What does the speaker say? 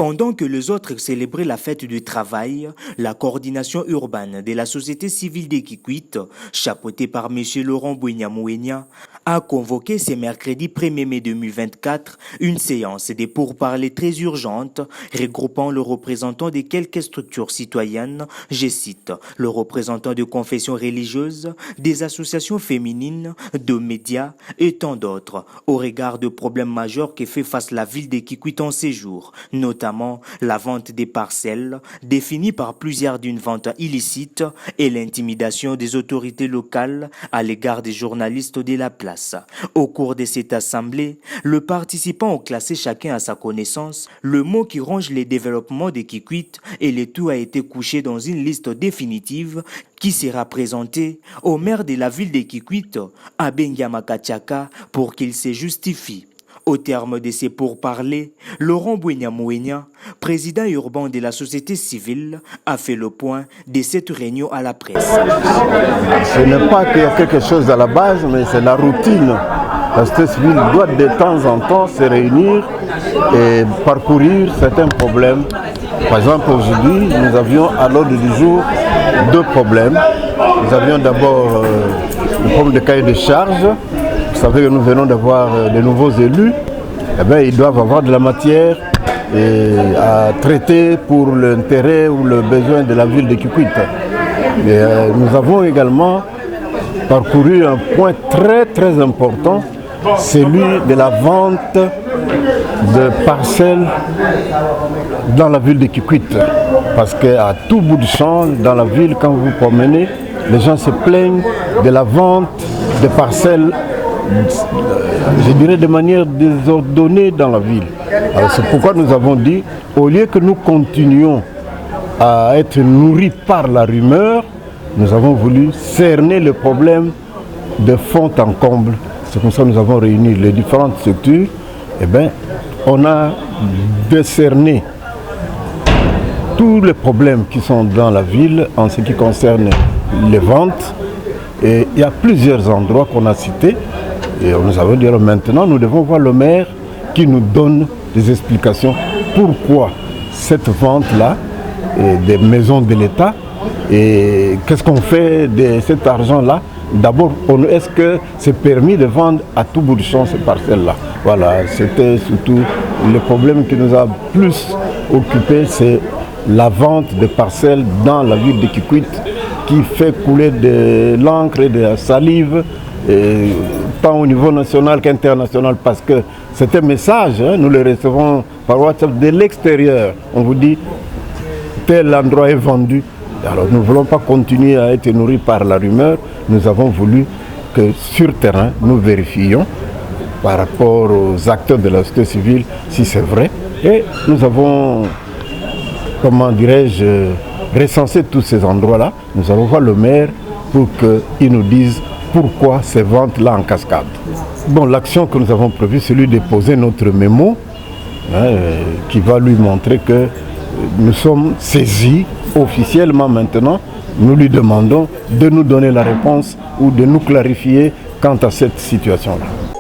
Pendant que les autres célébraient la fête du travail, la coordination urbaine de la société civile des Kikwit, chapeautée par M. Laurent Bouenya, a convoqué ce mercredi 1er mai 2024 une séance des pourparlers très urgente regroupant le représentant de quelques structures citoyennes, je cite, le représentant de confessions religieuses, des associations féminines, de médias et tant d'autres, au regard de problèmes majeurs que fait face la ville des Kikwit en ces jours, notamment la vente des parcelles, définie par plusieurs d'une vente illicite, et l'intimidation des autorités locales à l'égard des journalistes de la place. Au cours de cette assemblée, le participant ont classé chacun à sa connaissance le mot qui ronge les développements des Kikwit et le tout a été couché dans une liste définitive qui sera présentée au maire de la ville de Kikwit, Abengiama Kachaka, pour qu'il se justifie. Au terme de ces pourparlers, Laurent Bouenya, président urbain de la société civile, a fait le point de cette réunion à la presse. Ce n'est pas qu'il y a quelque chose à la base, mais c'est la routine. La société civile doit de temps en temps se réunir et parcourir certains problèmes. Par exemple, aujourd'hui, nous avions à l'ordre du jour deux problèmes. Nous avions d'abord le problème de cahier de charges. Vous savez que nous venons d'avoir de nouveaux élus, eh bien, ils doivent avoir de la matière à traiter pour l'intérêt ou le besoin de la ville de Kikwit. Nous avons également parcouru un point très important, celui de la vente de parcelles dans la ville de Kikwit. Parce qu'à tout bout de champ, dans la ville, quand vous vous promenez, les gens se plaignent de la vente de parcelles, je dirais de manière désordonnée dans la ville. Alors c'est pourquoi nous avons dit, au lieu que nous continuions à être nourris par la rumeur, nous avons voulu cerner le problème de fond en comble. C'est comme ça que nous avons réuni les différentes structures. Eh bien, on a décerné tous les problèmes qui sont dans la ville en ce qui concerne les ventes. Et il y a plusieurs endroits qu'on a cités. Et nous avons dit maintenant, nous devons voir le maire qui nous donne des explications pourquoi cette vente-là, des maisons de l'État, et qu'est-ce qu'on fait de cet argent-là. D'abord, est-ce que c'est permis de vendre à tout bout de champ ces parcelles-là? Voilà, c'était surtout le problème qui nous a plus occupé, c'est la vente de parcelles dans la ville de Kikwit qui fait couler de l'encre et de la salive, tant au niveau national qu'international, parce que c'est un message, nous le recevons par WhatsApp de l'extérieur. On vous dit, tel endroit est vendu. Alors nous ne voulons pas continuer à être nourris par la rumeur. Nous avons voulu que sur terrain, nous vérifions par rapport aux acteurs de la société civile si c'est vrai. Et nous avons, comment dirais-je, recensé tous ces endroits-là. Nous allons voir le maire pour qu'il nous dise pourquoi ces ventes-là en cascade. Bon, l'action que nous avons prévue, c'est lui déposer notre mémo, qui va lui montrer que nous sommes saisis officiellement maintenant. Nous lui demandons de nous donner la réponse ou de nous clarifier quant à cette situation-là.